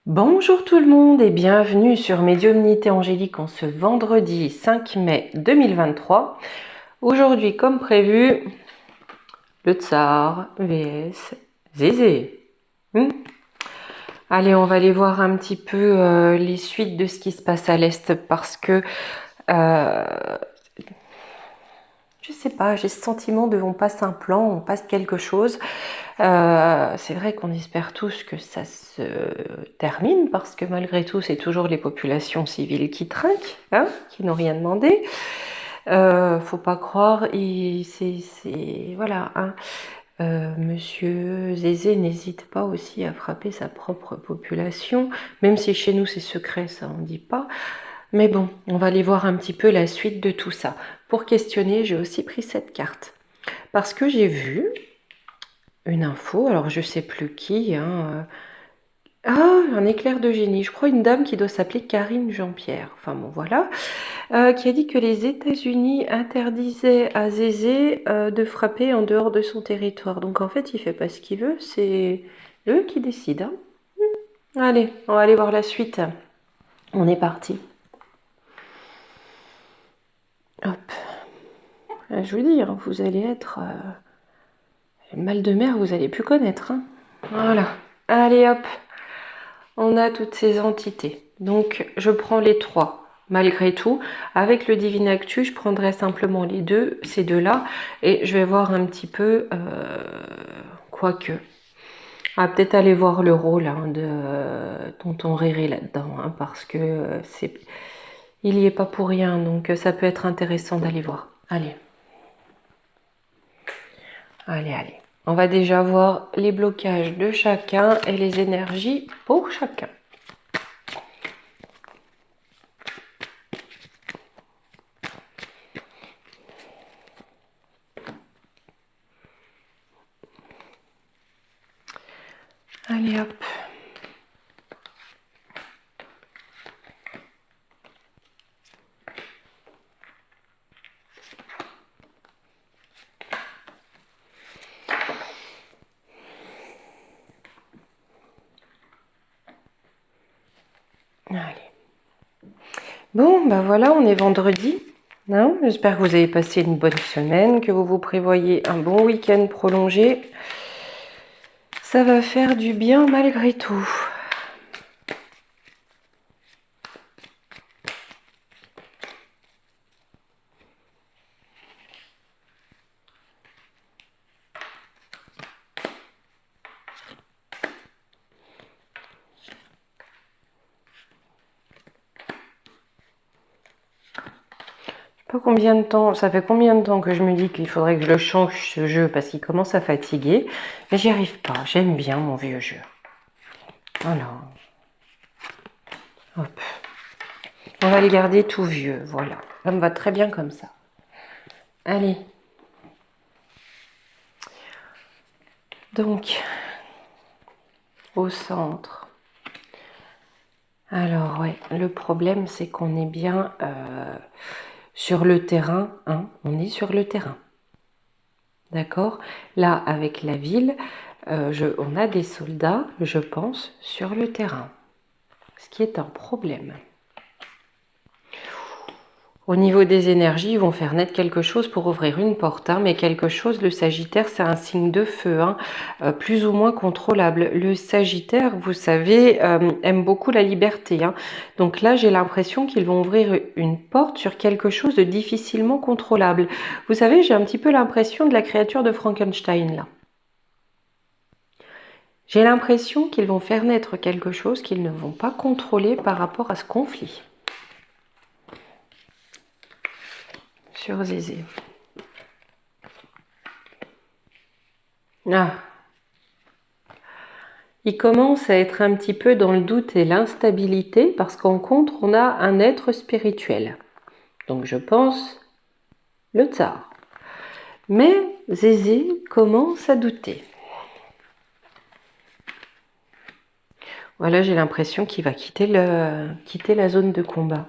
Bonjour tout le monde et bienvenue sur Médiumnité Angélique en ce vendredi 5 mai 2023. Aujourd'hui, comme prévu, le Tsar vs Zézé. Allez, on va aller voir un petit peu les suites de ce qui se passe à l'Est parce que je sais pas, j'ai ce sentiment de on passe un plan, on passe quelque chose. C'est vrai qu'on espère tous que ça se termine parce que malgré tout, c'est toujours les populations civiles qui trinquent, hein, qui n'ont rien demandé. Faut pas croire, voilà. Hein. Monsieur Zézé n'hésite pas aussi à frapper sa propre population, même si chez nous c'est secret, ça on dit pas. Mais bon, on va aller voir un petit peu la suite de tout ça. Pour questionner, j'ai aussi pris cette carte. Parce que j'ai vu une info, alors je sais plus qui, hein, un éclair de génie, je crois une dame qui doit s'appeler Karine Jean-Pierre, enfin bon voilà, qui a dit que les États-Unis interdisaient à Zézé de frapper en dehors de son territoire. Donc en fait, il fait pas ce qu'il veut, c'est eux qui décident. Hein. Allez, on va aller voir la suite. On est parti. Hop. Je vous dis, hein, vous allez être mal de mer, vous allez plus connaître. Hein. Voilà. Allez hop. On a toutes ces entités. Donc, je prends les trois. Malgré tout, avec le Divine Actu, je prendrai simplement les deux, ces deux-là, et je vais voir un petit peu, quoique. On va peut-être aller voir le rôle hein, de Tonton Réré là-dedans, hein, parce que il y est pas pour rien, donc ça peut être intéressant d'aller voir. Allez. Allez, allez. On va déjà voir les blocages de chacun et les énergies pour chacun. Allez hop. Allez. Bon, ben voilà, on est vendredi. Hein. J'espère que vous avez passé une bonne semaine, que vous vous prévoyez un bon week-end prolongé. Ça va faire du bien malgré tout. Pas combien de temps, ça fait combien de temps que je me dis qu'il faudrait que je le change ce jeu parce qu'il commence à fatiguer, mais j'y arrive pas. J'aime bien mon vieux jeu. Voilà. Hop. On va les garder tout vieux, voilà. Ça me va très bien comme ça. Allez. Donc, au centre. Alors, ouais, le problème, c'est qu'on est bien sur le terrain. Hein, on est sur le terrain. D'accord. Là, avec la ville, on a des soldats, je pense, sur le terrain. Ce qui est un problème. Au niveau des énergies, ils vont faire naître quelque chose pour ouvrir une porte, hein, mais quelque chose, le Sagittaire, c'est un signe de feu, hein, plus ou moins contrôlable. Le Sagittaire, vous savez, aime beaucoup la liberté. Hein. Donc là, j'ai l'impression qu'ils vont ouvrir une porte sur quelque chose de difficilement contrôlable. Vous savez, j'ai un petit peu l'impression de la créature de Frankenstein, là. J'ai l'impression qu'ils vont faire naître quelque chose qu'ils ne vont pas contrôler par rapport à ce conflit. Sur Zézé. Ah. Il commence à être un petit peu dans le doute et l'instabilité parce qu'en contre, on a un être spirituel. Donc je pense le tsar. Mais Zézé commence à douter. Voilà, j'ai l'impression qu'il va quitter la zone de combat.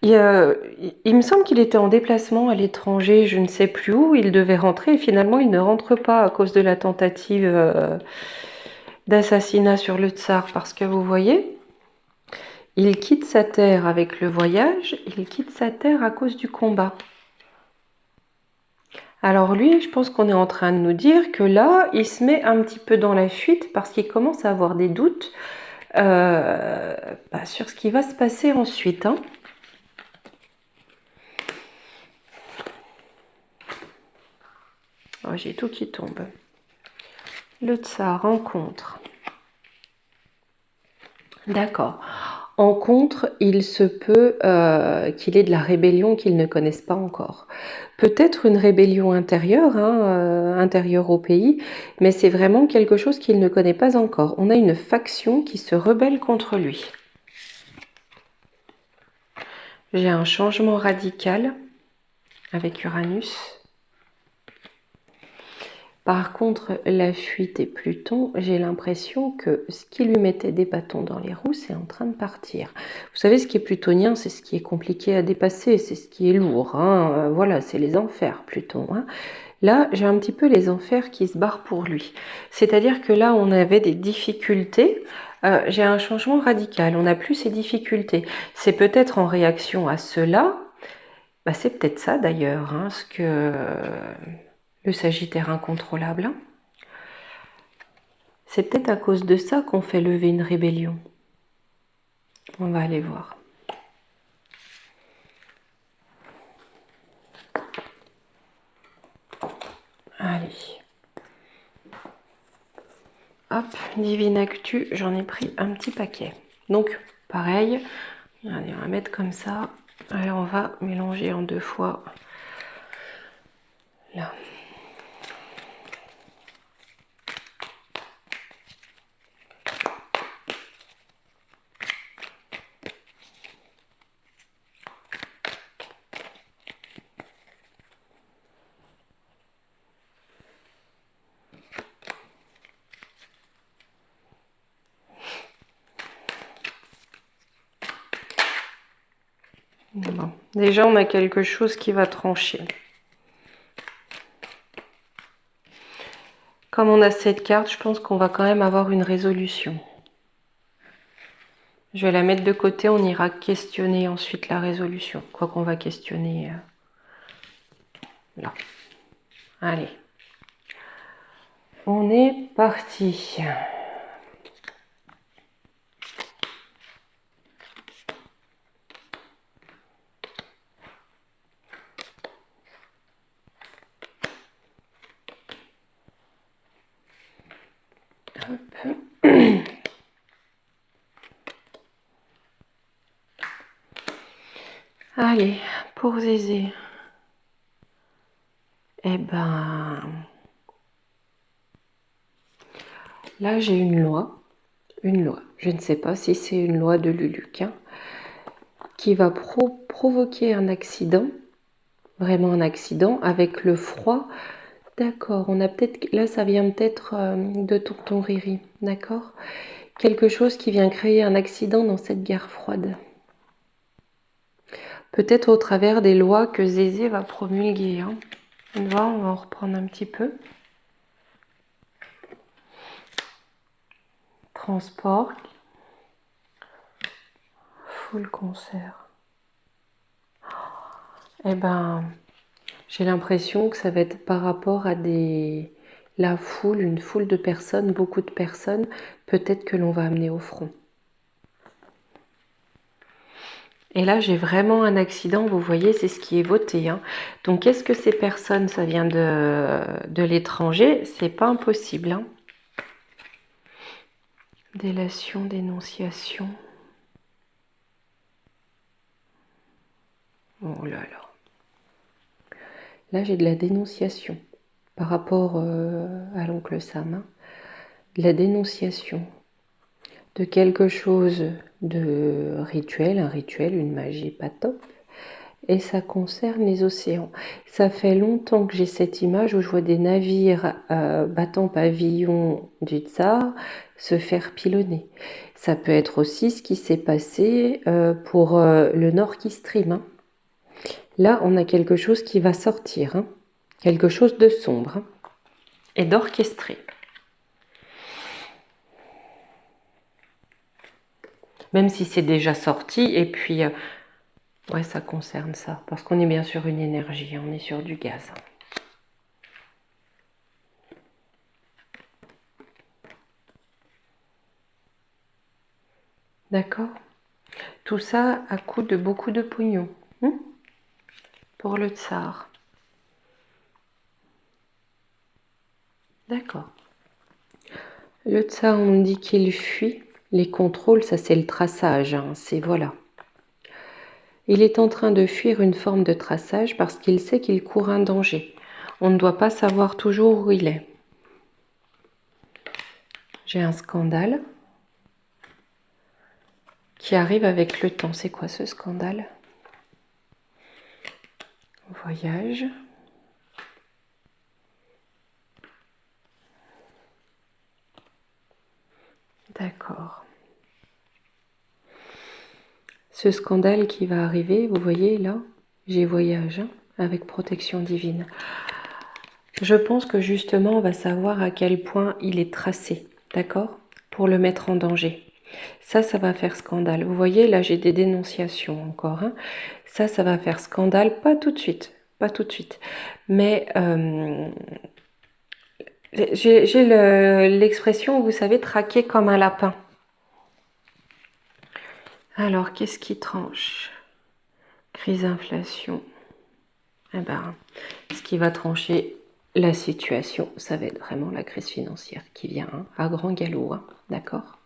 Il me semble qu'il était en déplacement à l'étranger, je ne sais plus où, il devait rentrer et finalement il ne rentre pas à cause de la tentative d'assassinat sur le tsar parce que vous voyez, il quitte sa terre avec le voyage, il quitte sa terre à cause du combat. Alors lui, je pense qu'on est en train de nous dire que là, il se met un petit peu dans la fuite parce qu'il commence à avoir des doutes sur ce qui va se passer ensuite. Hein. Oh, j'ai tout qui tombe. Le tsar en contre. D'accord. En contre, il se peut qu'il ait de la rébellion qu'ils ne connaissent pas encore. Peut-être une rébellion intérieure, intérieure au pays, mais c'est vraiment quelque chose qu'il ne connaît pas encore. On a une faction qui se rebelle contre lui. J'ai un changement radical avec Uranus. Par contre, la fuite et Pluton, j'ai l'impression que ce qui lui mettait des bâtons dans les roues, c'est en train de partir. Vous savez, ce qui est plutonien, c'est ce qui est compliqué à dépasser, c'est ce qui est lourd. Hein. Voilà, c'est les enfers, Pluton. Hein. Là, j'ai un petit peu les enfers qui se barrent pour lui. C'est-à-dire que là, on avait des difficultés. J'ai un changement radical. On n'a plus ces difficultés. C'est peut-être en réaction à cela. C'est peut-être ça d'ailleurs, hein, ce que le Sagittaire incontrôlable. Hein. C'est peut-être à cause de ça qu'on fait lever une rébellion. On va aller voir. Allez. Hop, Divine Actu, j'en ai pris un petit paquet. Donc, pareil, allez, on va mettre comme ça. Allez, on va mélanger en 2 fois. Là. Bon. Déjà, on a quelque chose qui va trancher. Comme on a cette carte, je pense qu'on va quand même avoir une résolution. Je vais la mettre de côté, on ira questionner ensuite la résolution. Quoi qu'on va questionner là. Allez. On est parti. Allez, pour Zézé. Eh ben, là j'ai une loi. Je ne sais pas si c'est une loi de Luluc, hein, qui va provoquer un accident, vraiment un accident, avec le froid. D'accord, on a peut-être, là ça vient peut-être de tonton Riri, d'accord? Quelque chose qui vient créer un accident dans cette guerre froide. Peut-être au travers des lois que Zézé va promulguer. Hein. On va en reprendre un petit peu. Transport. Full concert. Eh ben, j'ai l'impression que ça va être par rapport à la foule, une foule de personnes, beaucoup de personnes, peut-être que l'on va amener au front. Et là, j'ai vraiment un accident, vous voyez, c'est ce qui est voté. Hein. Donc, est-ce que ces personnes, ça vient de l'étranger? C'est pas impossible. Hein. Délation, dénonciation. Oh là là. Là, j'ai de la dénonciation par rapport à l'oncle Sam. Hein. De la dénonciation de quelque chose de rituel, un rituel, une magie pas top. Et ça concerne les océans. Ça fait longtemps que j'ai cette image où je vois des navires battant pavillon du tsar se faire pilonner. Ça peut être aussi ce qui s'est passé pour le Nord Stream. Hein. Là, on a quelque chose qui va sortir, hein. Quelque chose de sombre hein, et d'orchestré. Même si c'est déjà sorti, et puis, ouais, ça concerne ça, parce qu'on est bien sur une énergie, on est sur du gaz. D'accord? Tout ça à coût de beaucoup de pognon, hein, pour le tsar. D'accord. Le tsar, on dit qu'il fuit. Les contrôles, ça c'est le traçage, hein, c'est voilà. Il est en train de fuir une forme de traçage parce qu'il sait qu'il court un danger. On ne doit pas savoir toujours où il est. J'ai un scandale qui arrive avec le temps. C'est quoi ce scandale? Voyage. D'accord. Ce scandale qui va arriver, vous voyez là, j'ai voyage, hein, avec protection divine. Je pense que justement, on va savoir à quel point il est tracé, d'accord, pour le mettre en danger. Ça va faire scandale. Vous voyez, là, j'ai des dénonciations encore, hein. Ça va faire scandale, pas tout de suite, pas tout de suite. Mais j'ai l'expression, vous savez, traquer comme un lapin. Alors, qu'est-ce qui tranche? Crise inflation. Eh ben, ce qui va trancher la situation, ça va être vraiment la crise financière qui vient, hein, à grand galop, hein, d'accord?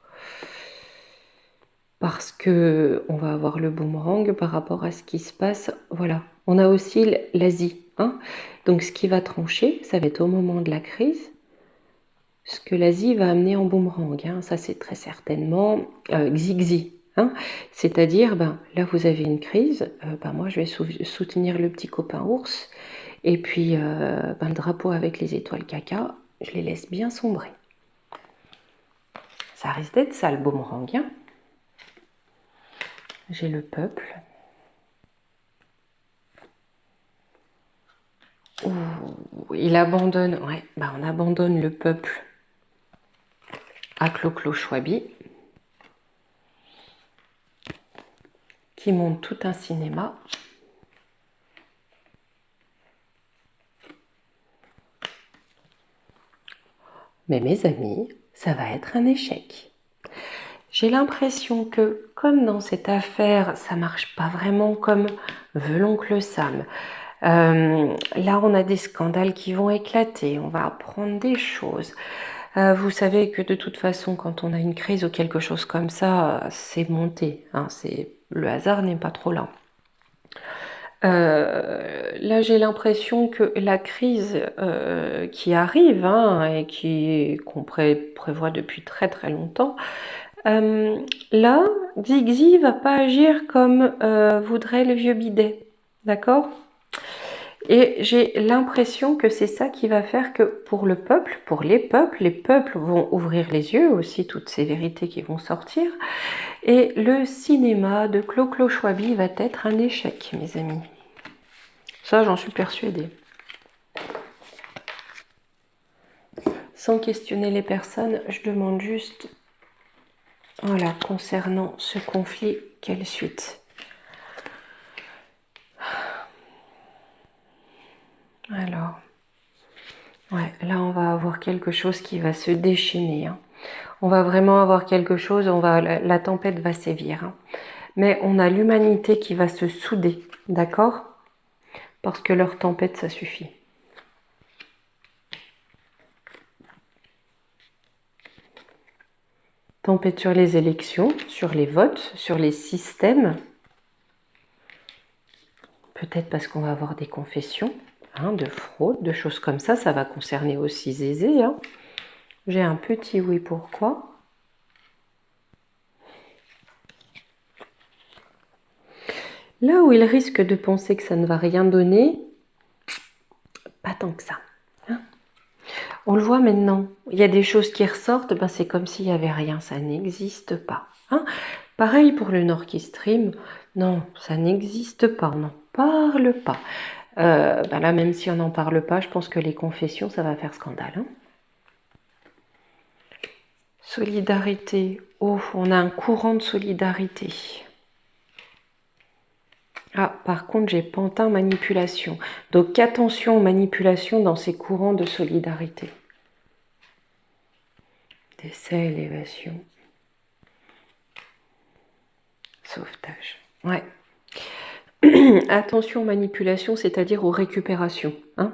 Parce que on va avoir le boomerang par rapport à ce qui se passe. Voilà, on a aussi l'Asie, hein. Donc ce qui va trancher, ça va être au moment de la crise, ce que l'Asie va amener en boomerang, hein. Ça c'est très certainement Xixi, hein. C'est-à-dire, ben, là vous avez une crise, ben, moi je vais soutenir le petit copain ours, et puis ben, le drapeau avec les étoiles caca, je les laisse bien sombrer. Ça risque d'être ça le boomerang, hein. J'ai le peuple. Ouh, il abandonne, ouais, bah on abandonne le peuple à Clo-Clo Chouabi, qui monte tout un cinéma. Mais mes amis, ça va être un échec. J'ai l'impression que, comme dans cette affaire, ça marche pas vraiment comme veut l'oncle Sam. Là, on a des scandales qui vont éclater, on va apprendre des choses. Vous savez que de toute façon, quand on a une crise ou quelque chose comme ça, c'est monté, hein, le hasard n'est pas trop lent. Là, j'ai l'impression que la crise qui arrive, hein, et qu'on prévoit depuis très très longtemps, là, Xixi va pas agir comme voudrait le vieux bidet, d'accord? Et j'ai l'impression que c'est ça qui va faire que pour le peuple, pour les peuples vont ouvrir les yeux aussi, toutes ces vérités qui vont sortir, et le cinéma de Clo-Clo Chouabi va être un échec, mes amis. Ça, j'en suis persuadée. Sans questionner les personnes, je demande juste, voilà, concernant ce conflit, quelle suite? Alors, ouais, là on va avoir quelque chose qui va se déchaîner, hein. On va vraiment avoir quelque chose, la tempête va sévir, hein. Mais on a l'humanité qui va se souder, d'accord? Parce que leur tempête, ça suffit. Tempête sur les élections, sur les votes, sur les systèmes. Peut-être parce qu'on va avoir des confessions, hein, de fraude, de choses comme ça. Ça va concerner aussi Zézé, hein. J'ai un petit oui pourquoi. Là où il risque de penser que ça ne va rien donner, pas tant que ça, hein. On le voit maintenant, il y a des choses qui ressortent, ben c'est comme s'il n'y avait rien, ça n'existe pas, hein. Pareil pour le Nord Stream, non, ça n'existe pas, on n'en parle pas. Ben là, même si on n'en parle pas, je pense que les confessions, ça va faire scandale, hein. Solidarité. Oh, on a un courant de solidarité. Ah, par contre, j'ai Pantin manipulation. Donc, attention aux manipulations dans ces courants de solidarité. Décès, élévation. Sauvetage. Ouais. Attention aux manipulations, c'est-à-dire aux récupérations. Hein,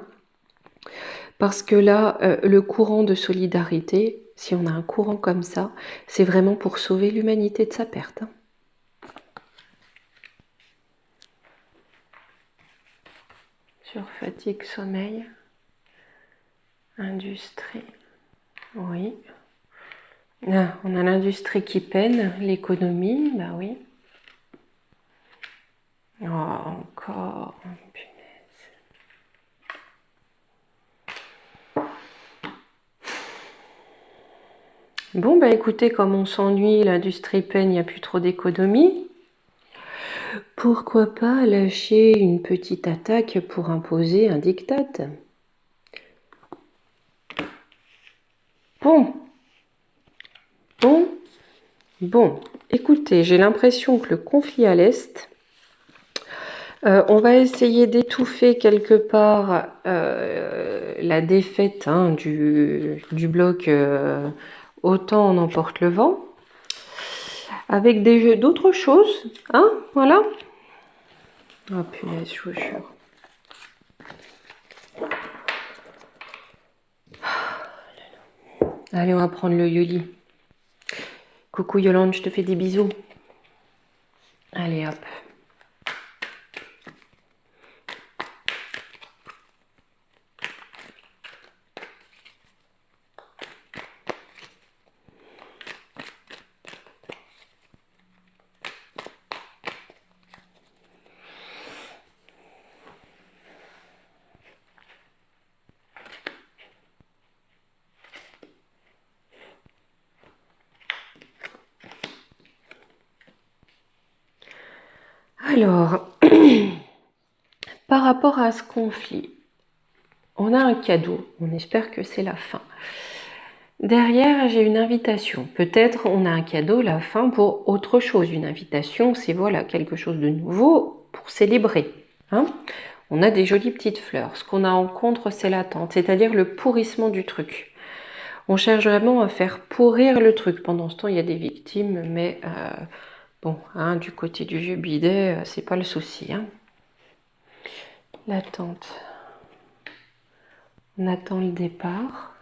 parce que là, le courant de solidarité, si on a un courant comme ça, c'est vraiment pour sauver l'humanité de sa perte. Hein. Sur fatigue, sommeil, industrie, oui. Ah, on a l'industrie qui peine, l'économie, bah oui. Oh, encore, punaise. Bon, bah écoutez, comme on s'ennuie, l'industrie peine, il n'y a plus trop d'économie. Pourquoi pas lâcher une petite attaque pour imposer un diktat? Bon. Bon, écoutez, j'ai l'impression que le conflit à l'Est, on va essayer d'étouffer quelque part la défaite hein, du bloc OTAN on emporte le vent, avec d'autres choses, hein, voilà. Oh punaise, je vous jure. Allez, on va prendre le Yoli. Coucou Yolande, je te fais des bisous. Allez, hop. Alors, par rapport à ce conflit, on a un cadeau. On espère que c'est la fin. Derrière, j'ai une invitation. Peut-être on a un cadeau, la fin, pour autre chose. Une invitation, c'est voilà quelque chose de nouveau pour célébrer. Hein, on a des jolies petites fleurs. Ce qu'on a en contre, c'est l'attente, c'est-à-dire le pourrissement du truc. On cherche vraiment à faire pourrir le truc. Pendant ce temps, il y a des victimes, mais bon, hein, du côté du vieux bidet, c'est pas le souci. Hein. L'attente. On attend le départ.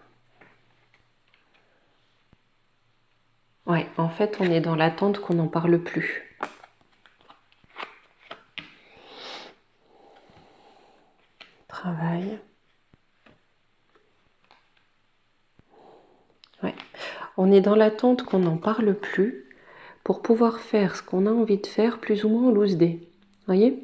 Ouais, en fait, on est dans l'attente qu'on n'en parle plus. Travail. Ouais. On est dans l'attente qu'on n'en parle plus pour pouvoir faire ce qu'on a envie de faire plus ou moins en loose day. Voyez ?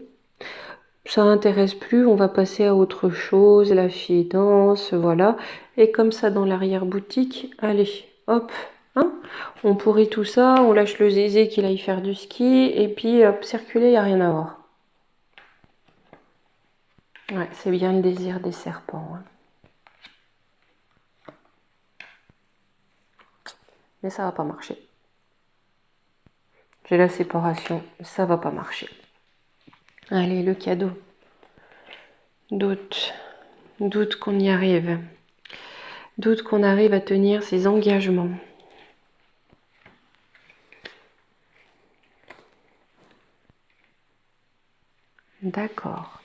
Ça n'intéresse plus, on va passer à autre chose, la fille danse, voilà. Et comme ça, dans l'arrière-boutique, allez, hop, hein, on pourrit tout ça, on lâche le zézé qu'il aille faire du ski, et puis hop, circuler, il n'y a rien à voir. Ouais, c'est bien le désir des serpents. Hein. Mais ça va pas marcher. J'ai la séparation, ça va pas marcher. Allez, le cadeau. Doute qu'on y arrive. Doute qu'on arrive à tenir ses engagements. D'accord.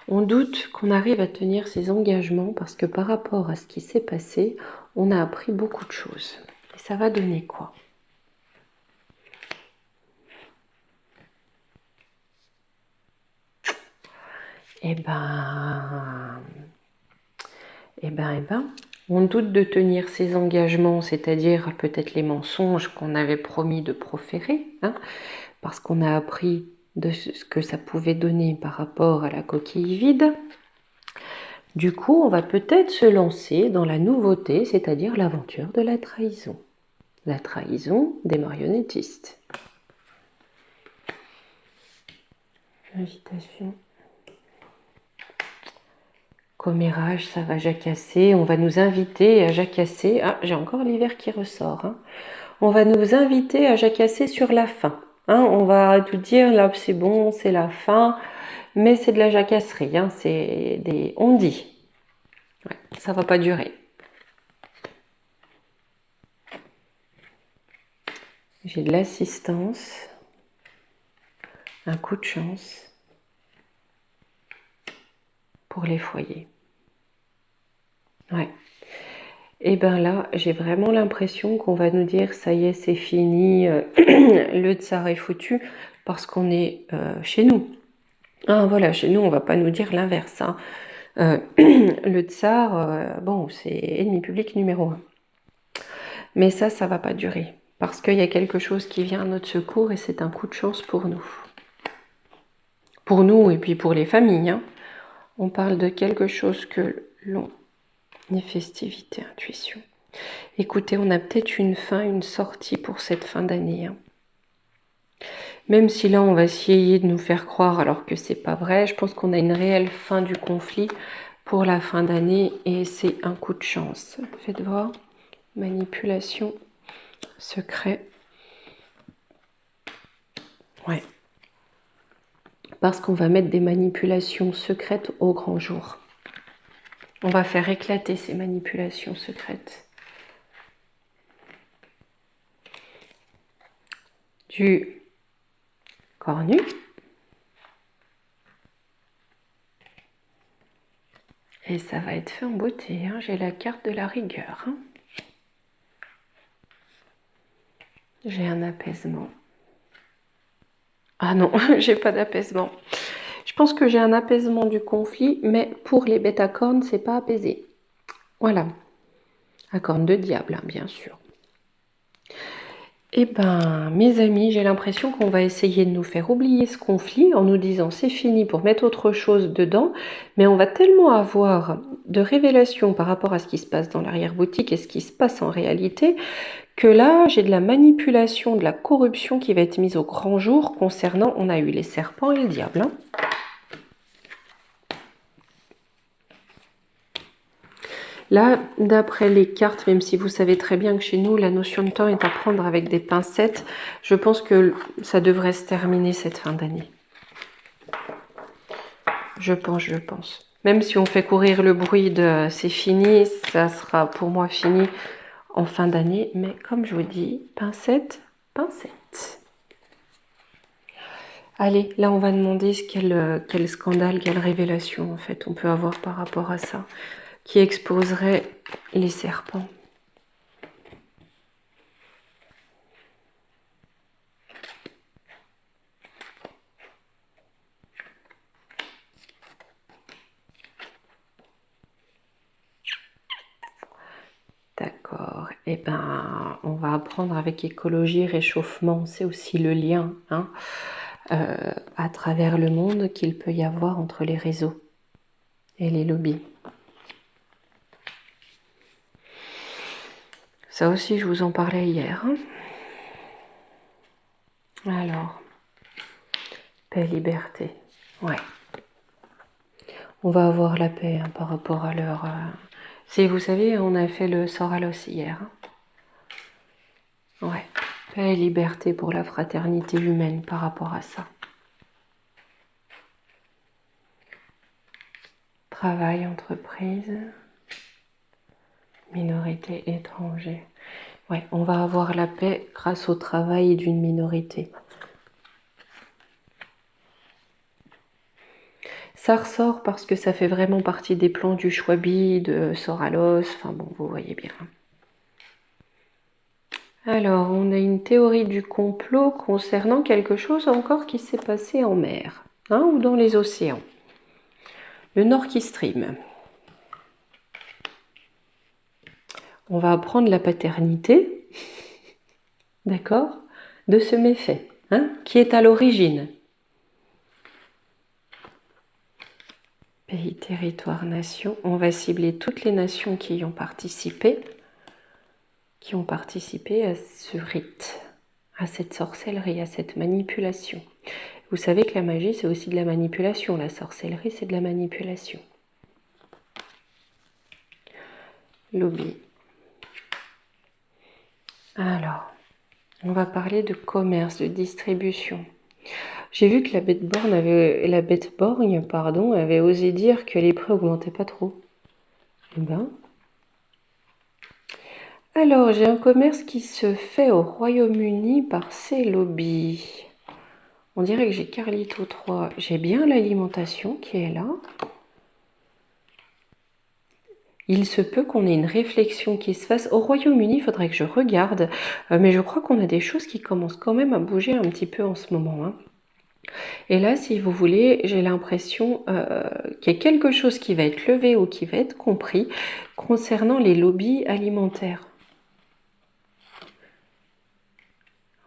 On doute qu'on arrive à tenir ses engagements parce que par rapport à ce qui s'est passé, on a appris beaucoup de choses. Et ça va donner quoi? Eh ben, on doute de tenir ses engagements, c'est-à-dire peut-être les mensonges qu'on avait promis de proférer, hein, parce qu'on a appris de ce que ça pouvait donner par rapport à la coquille vide. Du coup, on va peut-être se lancer dans la nouveauté, c'est-à-dire l'aventure de la trahison. La trahison des marionnettistes. Invitation. Commérage, ça va jacasser. On va nous inviter à jacasser. Ah, j'ai encore l'hiver qui ressort. Hein. On va nous inviter à jacasser sur la fin. Hein. On va tout dire, là c'est bon, c'est la fin. Mais c'est de la jacasserie. Hein. C'est des on dit. Ouais, ça va pas durer. J'ai de l'assistance. Un coup de chance pour les foyers. Ouais. Et bien là, j'ai vraiment l'impression qu'on va nous dire ça y est, c'est fini, le tsar est foutu, parce qu'on est chez nous. Ah voilà, chez nous, on va pas nous dire l'inverse. Hein. Le tsar, bon, c'est ennemi public numéro 1. Mais ça va pas durer, parce qu'il y a quelque chose qui vient à notre secours et c'est un coup de chance pour nous. Pour nous et puis pour les familles. Hein. On parle de quelque chose que l'on est festivité, intuition. Écoutez, on a peut-être une fin, une sortie pour cette fin d'année. Hein. Même si là, on va essayer de nous faire croire alors que c'est pas vrai, je pense qu'on a une réelle fin du conflit pour la fin d'année et c'est un coup de chance. Faites voir. Manipulation, secret. Ouais. Parce qu'on va mettre des manipulations secrètes au grand jour. On va faire éclater ces manipulations secrètes. Du cornu. Et ça va être fait en beauté. Hein. J'ai la carte de la rigueur. Hein. J'ai un apaisement. Ah non, j'ai pas d'apaisement. Je pense que j'ai un apaisement du conflit, mais pour les bêta-cornes, c'est pas apaisé. Voilà. À corne de diable, hein, bien sûr. Eh ben, mes amis, j'ai l'impression qu'on va essayer de nous faire oublier ce conflit en nous disant c'est fini pour mettre autre chose dedans, mais on va tellement avoir de révélations par rapport à ce qui se passe dans l'arrière-boutique et ce qui se passe en réalité, que là, j'ai de la manipulation, de la corruption qui va être mise au grand jour concernant, on a eu les serpents et le diable. Hein. Là, d'après les cartes, même si vous savez très bien que chez nous, la notion de temps est à prendre avec des pincettes, je pense que ça devrait se terminer cette fin d'année. Je pense. Même si on fait courir le bruit de c'est fini, ça sera pour moi fini en fin d'année. Mais comme je vous dis, pincette, pincette. Allez, là on va demander quel scandale, quelle révélation en fait on peut avoir par rapport à ça, qui exposerait les serpents. D'accord. Eh ben, on va apprendre avec écologie, réchauffement, c'est aussi le lien hein, à travers le monde qu'il peut y avoir entre les réseaux et les lobbies. Ça aussi, je vous en parlais hier. Hein. Alors, paix, liberté. Ouais. On va avoir la paix hein, par rapport à leur... Si vous savez, on a fait le Soralos hier. Hein. Ouais. Paix et liberté pour la fraternité humaine par rapport à ça. Travail, entreprise, minorité étrangère. Ouais, on va avoir la paix grâce au travail d'une minorité. Ça ressort parce que ça fait vraiment partie des plans du Chouabi, de Soralos, enfin bon, vous voyez bien. Alors, on a une théorie du complot concernant quelque chose encore qui s'est passé en mer, hein, ou dans les océans. Le Nord Stream. On va apprendre la paternité, d'accord, de ce méfait, hein, qui est à l'origine. Pays, territoire, nation. On va cibler toutes les nations qui y ont participé à ce rite, à cette sorcellerie, à cette manipulation. Vous savez que la magie, c'est aussi de la manipulation. La sorcellerie, c'est de la manipulation. lobby. Alors, on va parler de commerce, de distribution. J'ai vu que la bête borgne avait osé dire que les prix augmentaient pas trop. Eh ben. Alors, j'ai un commerce qui se fait au Royaume-Uni par ces lobbies. On dirait que j'ai Carlito 3. J'ai bien l'alimentation qui est là. Il se peut qu'on ait une réflexion qui se fasse. Au Royaume-Uni, il faudrait que je regarde. Mais je crois qu'on a des choses qui commencent quand même à bouger un petit peu en ce moment. Hein. Et là, si vous voulez, j'ai l'impression qu'il y a quelque chose qui va être levé ou qui va être compris concernant les lobbies alimentaires.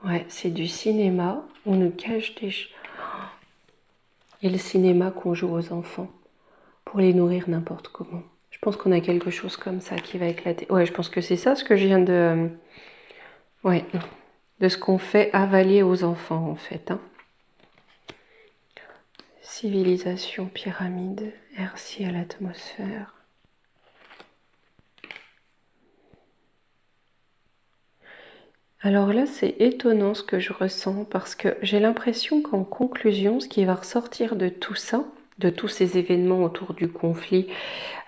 Ouais, c'est du cinéma. On nous cache des... Et le cinéma qu'on joue aux enfants pour les nourrir n'importe comment. Je pense qu'on a quelque chose comme ça qui va éclater. Ouais, je pense que c'est ça ce que je viens de... Ouais, de ce qu'on fait avaler aux enfants en fait. Hein. Civilisation, pyramide, hercie à l'atmosphère. Alors là, c'est étonnant ce que je ressens parce que j'ai l'impression qu'en conclusion, ce qui va ressortir de tout ça, de tous ces événements autour du conflit,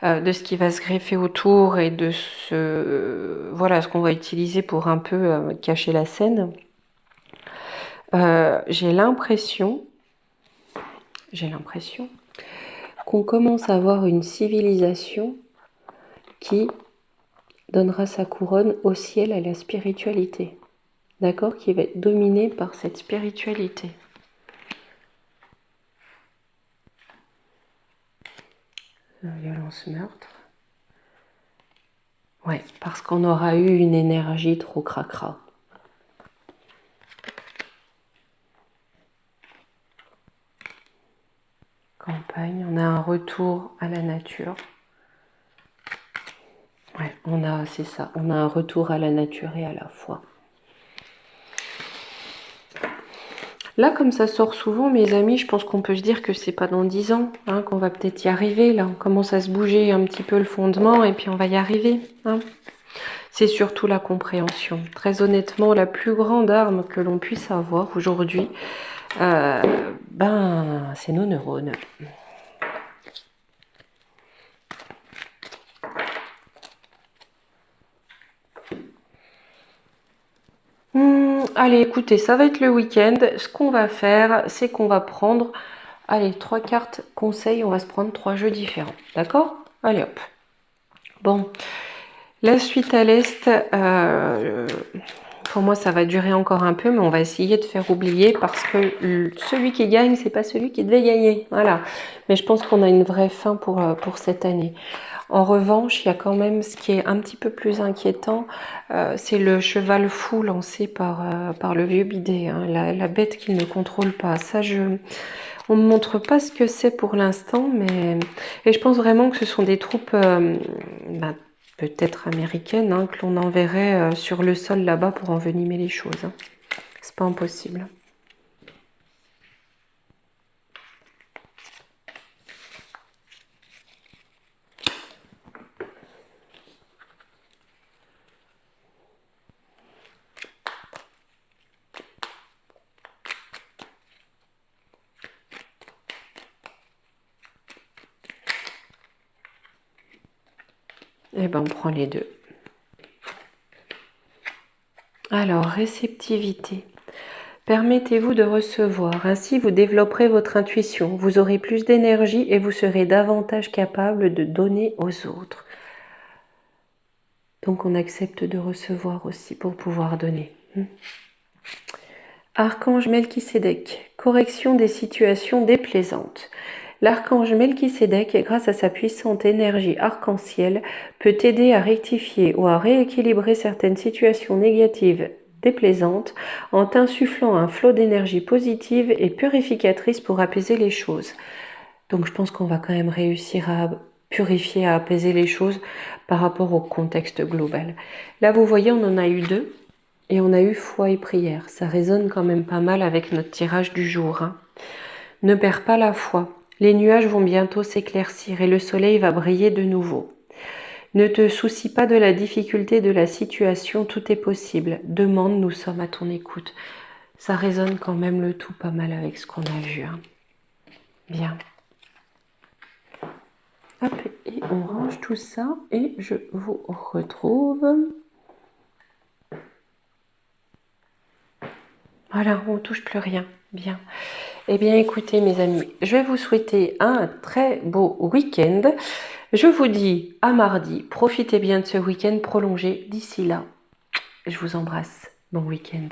de ce qui va se greffer autour et de ce qu'on va utiliser pour un peu cacher la scène, j'ai l'impression qu'on commence à avoir une civilisation qui donnera sa couronne au ciel, à la spiritualité. D'accord, qui va être dominé par cette spiritualité. Violence, meurtre. Ouais, parce qu'on aura eu une énergie trop cracra. Campagne, on a un retour à la nature. Ouais, c'est ça, on a un retour à la nature et à la foi. Là, comme ça sort souvent, mes amis, je pense qu'on peut se dire que c'est pas dans 10 ans hein, qu'on va peut-être y arriver. Là, on commence à se bouger un petit peu le fondement et puis on va y arriver. Hein. C'est surtout la compréhension. Très honnêtement, la plus grande arme que l'on puisse avoir aujourd'hui, c'est nos neurones. Allez, écoutez, ça va être le week-end. Ce qu'on va faire, c'est qu'on va prendre, 3 cartes conseils. On va se prendre 3 jeux différents. D'accord ? Allez, hop. Bon, la suite à l'Est, pour moi, ça va durer encore un peu, mais on va essayer de faire oublier parce que celui qui gagne, c'est pas celui qui devait gagner. Voilà. Mais je pense qu'on a une vraie fin pour cette année. En revanche, il y a quand même ce qui est un petit peu plus inquiétant, c'est le cheval fou lancé par le vieux bidet, hein, la bête qu'il ne contrôle pas. Ça, on ne montre pas ce que c'est pour l'instant, et je pense vraiment que ce sont des troupes peut-être américaines hein, que l'on enverrait sur le sol là-bas pour envenimer les choses. Hein. C'est pas impossible. Eh ben, on prend les deux. Alors, réceptivité. Permettez-vous de recevoir, ainsi vous développerez votre intuition, vous aurez plus d'énergie et vous serez davantage capable de donner aux autres. Donc on accepte de recevoir aussi pour pouvoir donner. Archange Melchisédek, correction des situations déplaisantes. L'archange Melchisédek, grâce à sa puissante énergie arc-en-ciel, peut aider à rectifier ou à rééquilibrer certaines situations négatives déplaisantes en t'insufflant un flot d'énergie positive et purificatrice pour apaiser les choses. Donc je pense qu'on va quand même réussir à purifier, à apaiser les choses par rapport au contexte global. Là, vous voyez, on en a eu 2 et on a eu foi et prière. Ça résonne quand même pas mal avec notre tirage du jour. Hein. Ne perds pas la foi. Les nuages vont bientôt s'éclaircir et le soleil va briller de nouveau. Ne te soucie pas de la difficulté de la situation, tout est possible. Demande, nous sommes à ton écoute. Ça résonne quand même le tout pas mal avec ce qu'on a vu. Hein. Bien. Hop, et on range tout ça et je vous retrouve. Voilà, on ne touche plus rien. Bien. Eh bien, écoutez, mes amis, je vais vous souhaiter un très beau week-end. Je vous dis à mardi. Profitez bien de ce week-end prolongé. D'ici là, je vous embrasse. Bon week-end.